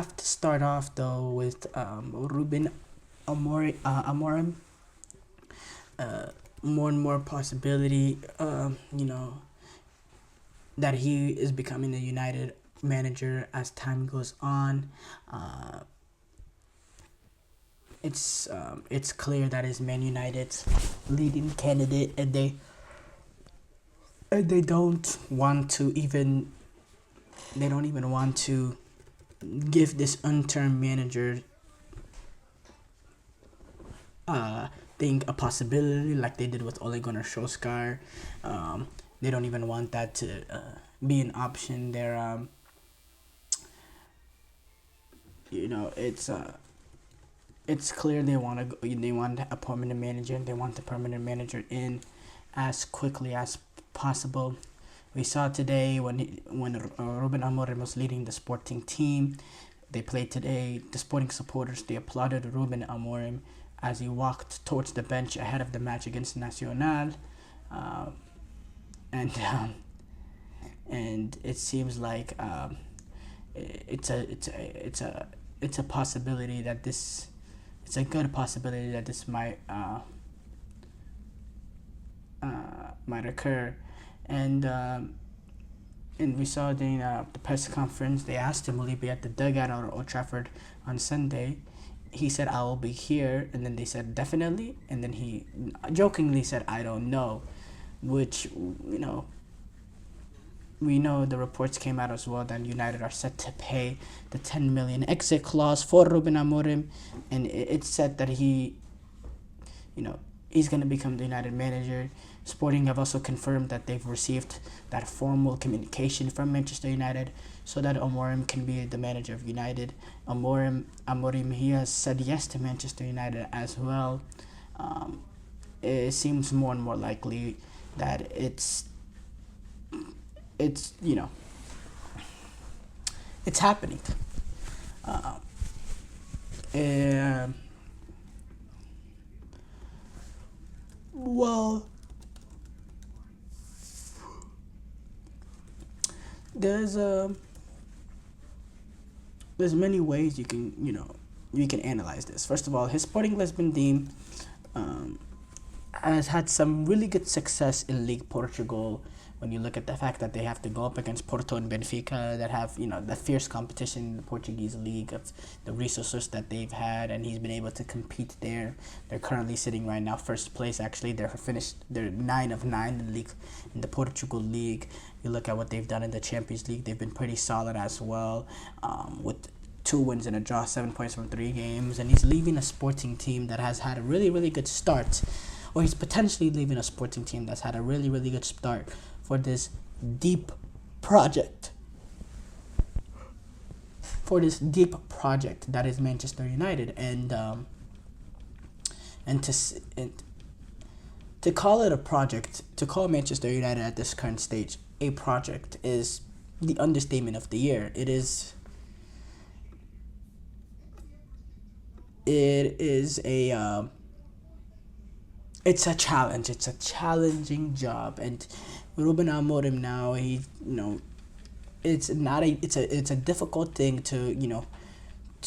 have to start off though with Ruben Amorim. Uh, More and more possibility, that he is becoming the United manager as time goes on. Uh, it's clear that is Man United's leading candidate, and they don't even want to give this interim manager thing a possibility like they did with Ole Gunnar Solskjaer. They don't even want that to be an option. You know, it's clear they want a permanent manager. They want the permanent manager in as quickly as possible. We saw today when Ruben Amorim was leading the sporting team. They played today. The sporting supporters, they applauded Ruben Amorim as he walked towards the bench ahead of the match against Nacional, uh, and and it seems like it's a possibility that this it's a good possibility that this might occur, and and we saw during the press conference they asked him will he be at the dugout or Old Trafford on Sunday. He said I will be here, and then they said definitely, and then he jokingly said I don't know, which we know the reports came out as well that United are set to pay the 10 million exit clause for Ruben Amorim, and it's said that you know, he's going to become the United manager. Sporting have also confirmed that they've received that formal communication from Manchester United so that Amorim can be the manager of United. Amorim, he has said yes to Manchester United as well. It seems more and more likely that it's it's happening. Uh, and, well, there's there's many ways you can analyze this. First of all, his Sporting Lisbon team um, has had some really good success in League Portugal. When you look at the fact that they have to go up against Porto and Benfica, that have the fierce competition in the Portuguese league, of the resources that they've had, and he's been able to compete there. They're currently sitting right now first place. Actually, They're 9 of 9 in the league, in the Portugal league. You look at what they've done in the Champions League; they've been pretty solid as well, with 2 wins and a draw, 7 points from 3 games, and he's leaving a Sporting team that has had a really, really good start, or he's potentially leaving a Sporting team that's had a really, really good start for this deep project. For this deep project that is Manchester United, and to call it a project, to call Manchester United at this current stage a project is the understatement of the year. It's a challenge. It's a challenging job, and Ruben Amorim now it's a difficult thing to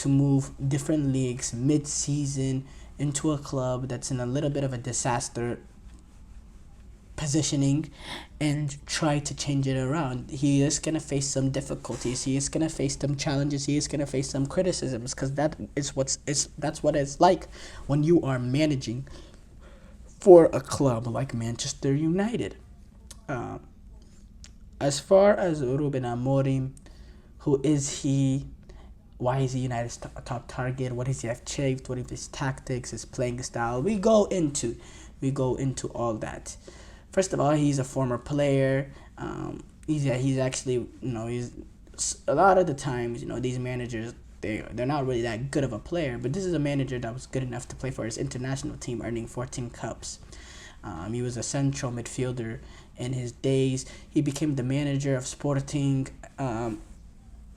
move different leagues mid-season into a club that's in a little bit of a disaster positioning and try to change it around. He is going to face some difficulties. He is going to face some challenges. He is going to face some criticisms, because that's what it's like when you are managing for a club like Manchester United. Uh, as far as Ruben Amorim, who is he? Why is he United's top target? What does he have achieved? What is his tactics, his playing style? We go into all that. First of all, he's a former player. He's actually he's a lot of the times these managers they're not really that good of a player, but this is a manager that was good enough to play for his international team, earning 14 cups. He was a central midfielder in his days. He became the manager of Sporting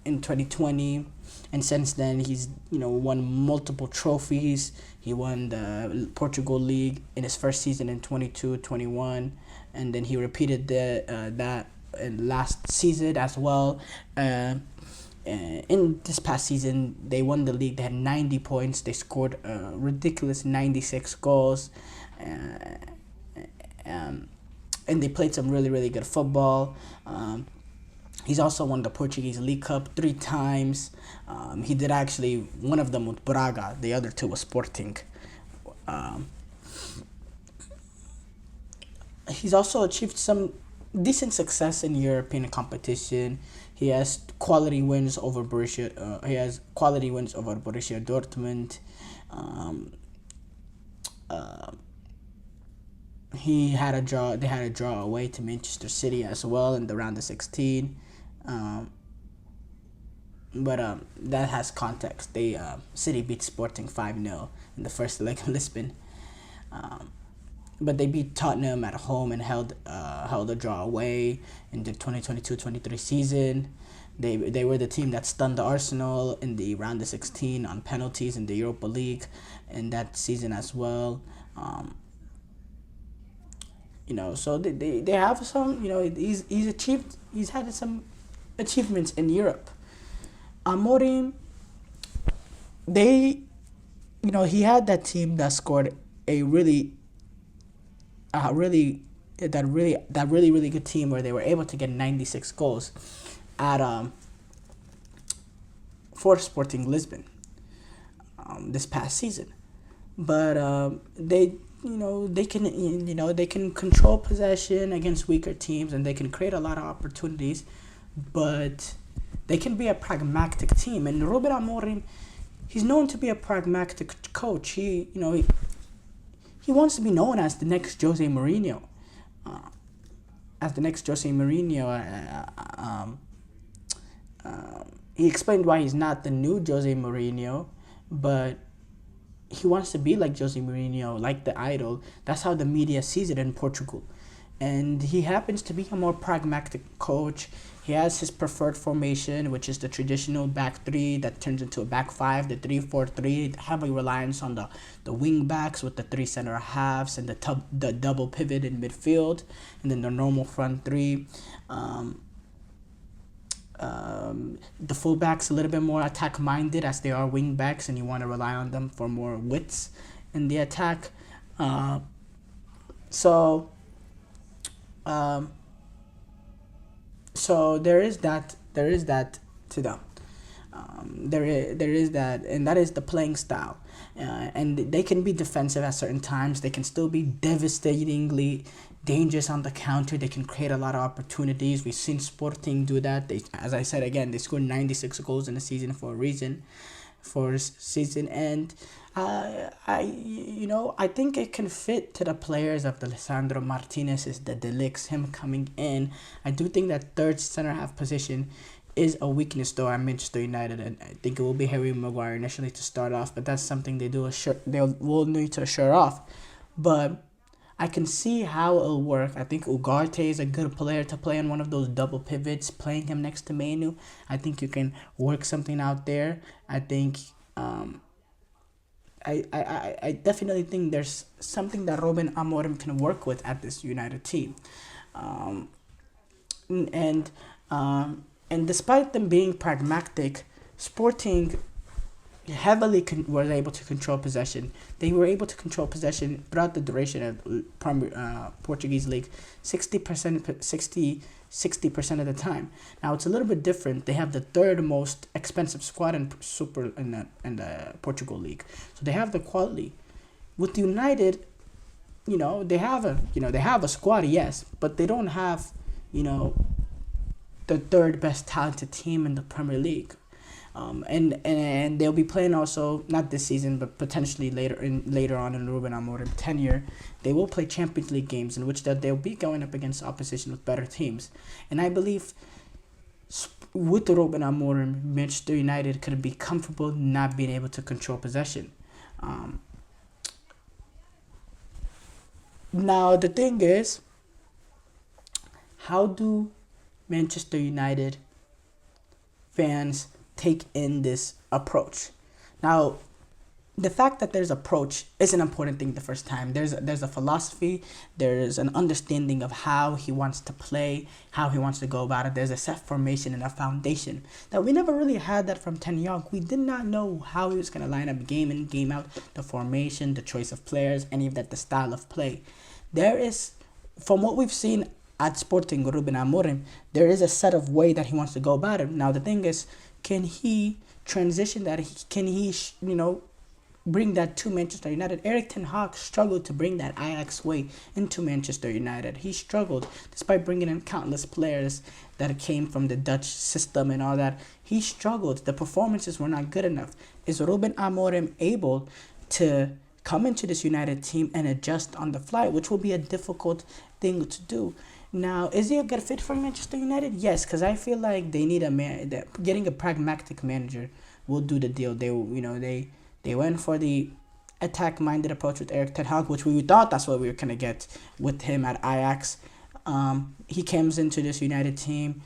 in 2020, and since then he's won multiple trophies. He won the Portugal League in his first season in 22-21, and then he repeated that in last season as well. In this past season, they won the league. They had 90 points. They scored a ridiculous 96 goals. Uh, um, and they played some really, really good football. He's also won the Portuguese League Cup 3 times. He did actually one of them with Braga. The other two was Sporting. Um, he's also achieved some decent success in European competition. He has quality wins over Borussia. He has quality wins over Borussia Dortmund. Um, uh, he had a draw. They had a draw away to Manchester City as well in the round of 16. Um, but that has context. They City beat Sporting 5-0 in the first leg of Lisbon. Um, but they beat Tottenham at home and held a draw away in the 2022-23 season. They were the team that stunned the Arsenal in the round of 16 on penalties in the Europa League in that season as well. So they have some, he's had some achievements in Europe. Amorim, he had that team that scored a really really good team where they were able to get 96 goals at for Sporting Lisbon this past season. But they can control possession against weaker teams, and they can create a lot of opportunities, but they can be a pragmatic team. And Ruben Amorim, he's known to be a pragmatic coach. He wants to be known as the next Jose Mourinho. He explained why he's not the new Jose Mourinho, but he wants to be like Jose Mourinho, like the idol. That's how the media sees it in Portugal. And he happens to be a more pragmatic coach. He has his preferred formation, which is the traditional back three that turns into a back five, the 3-4-3, heavy reliance on the wing backs with the 3 center halves and the double pivot in midfield, and then the normal front three. The fullbacks a little bit more attack minded as they are wing backs, and you want to rely on them for more widths in the attack. So there is that to them. There is that, and that is the playing style. And they can be defensive at certain times. They can still be devastatingly dangerous on the counter. They can create a lot of opportunities. We've seen Sporting do that. As I said again, they scored 96 goals in a season for a reason. And I think it can fit to the players of the Lisandro Martinez's, the De Ligt, him coming in. I do think that third center half position is a weakness though at Manchester United, and I think it will be Harry Maguire initially to start off, but that's something they will need to assure off. But I can see how it'll work. I think Ugarte is a good player to play on one of those double pivots, playing him next to Manu. I think you can work something out there. I think I definitely think there's something that Ruben Amorim can work with at this United team. And despite them being pragmatic, Sporting heavily was able to control possession. They were able to control possession throughout the duration of Portuguese league, 60% of the time. Now it's a little bit different. They have the third most expensive squad in the Portugal league, so they have the quality. With United, they have a squad, yes, but they don't have the third best talented team in the Premier League. And they'll be playing also, not this season, but potentially later on in Ruben Amorim tenure. They will play Champions League games in which they'll be going up against opposition with better teams. And I believe with Ruben Amorim, Manchester United could be comfortable not being able to control possession. Now the thing is, how do Manchester United fans take in this approach? Now, the fact that there's approach is an important thing the first time. There's a philosophy, there's an understanding of how he wants to play, how he wants to go about it. There's a set formation and a foundation that we never really had that from Ten Yong. We did not know how he was going to line up game in, game out, the formation, the choice of players, any of that, the style of play. There is, from what we've seen at Sporting Ruben Amorim, there is a set of way that he wants to go about it. Now the thing is, can he transition that? Can he, bring that to Manchester United? Erik ten Hag struggled to bring that Ajax way into Manchester United. He struggled, despite bringing in countless players that came from the Dutch system and all that. He struggled. The performances were not good enough. Is Ruben Amorim able to come into this United team and adjust on the fly, which will be a difficult thing to do? Now, is he a good fit for Manchester United? Yes, because I feel like they need a man. Getting a pragmatic manager will do the deal. They went for the attack-minded approach with Erik ten Hag, which we thought that's what we were going to get with him at Ajax. He comes into this United team,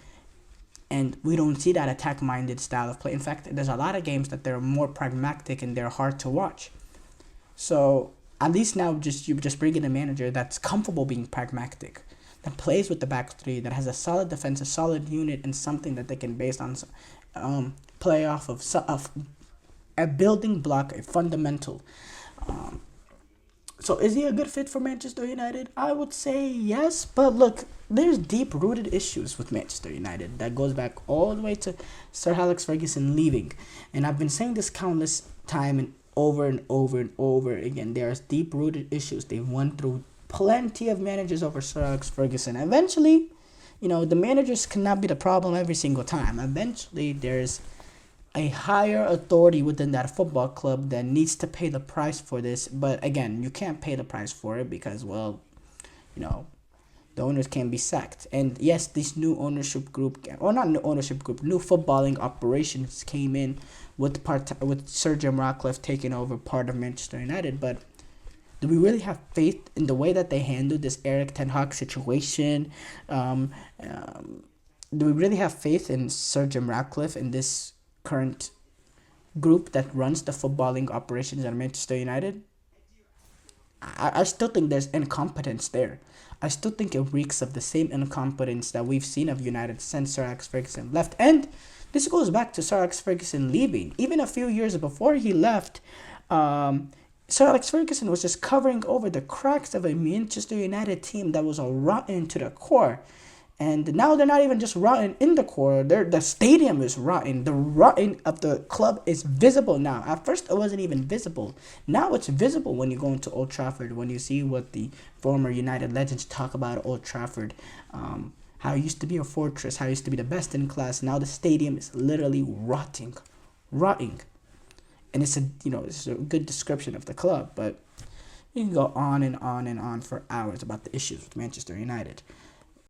and we don't see that attack-minded style of play. In fact, there's a lot of games that they're more pragmatic and they're hard to watch. So at least now you're just bringing a manager that's comfortable being pragmatic, that plays with the back three, that has a solid defense, a solid unit, and something that they can base on play off of a building block, a fundamental. So is he a good fit for Manchester United? I would say yes, but look, there's deep-rooted issues with Manchester United that goes back all the way to Sir Alex Ferguson leaving. And I've been saying this countless time and over again. There's deep-rooted issues. They've went through plenty of managers over Sir Alex Ferguson. Eventually, the managers cannot be the problem every single time. Eventually, there's a higher authority within that football club that needs to pay the price for this. But again, you can't pay the price for it because, the owners can be sacked. And yes, this new ownership group, or not new ownership group, new footballing operations came in with Sir Jim Ratcliffe taking over part of Manchester United. But do we really have faith in the way that they handled this Erik ten Hag situation? Do we really have faith in Sir Jim Ratcliffe in this current group that runs the footballing operations at Manchester United? I still think there's incompetence there. I still think it reeks of the same incompetence that we've seen of United since Sir Alex Ferguson left. And this goes back to Sir Alex Ferguson leaving. Even a few years before he left, Sir Alex Ferguson was just covering over the cracks of a Manchester United team that was rotten to the core. And now they're not even just rotten in the core. The stadium is rotten. The rotten of the club is visible now. At first, it wasn't even visible. Now it's visible when you go into Old Trafford, when you see what the former United legends talk about Old Trafford. How it used to be a fortress, how it used to be the best in class. Now the stadium is literally rotting. And it's a good description of the club. But you can go on and on and on for hours about the issues with Manchester United.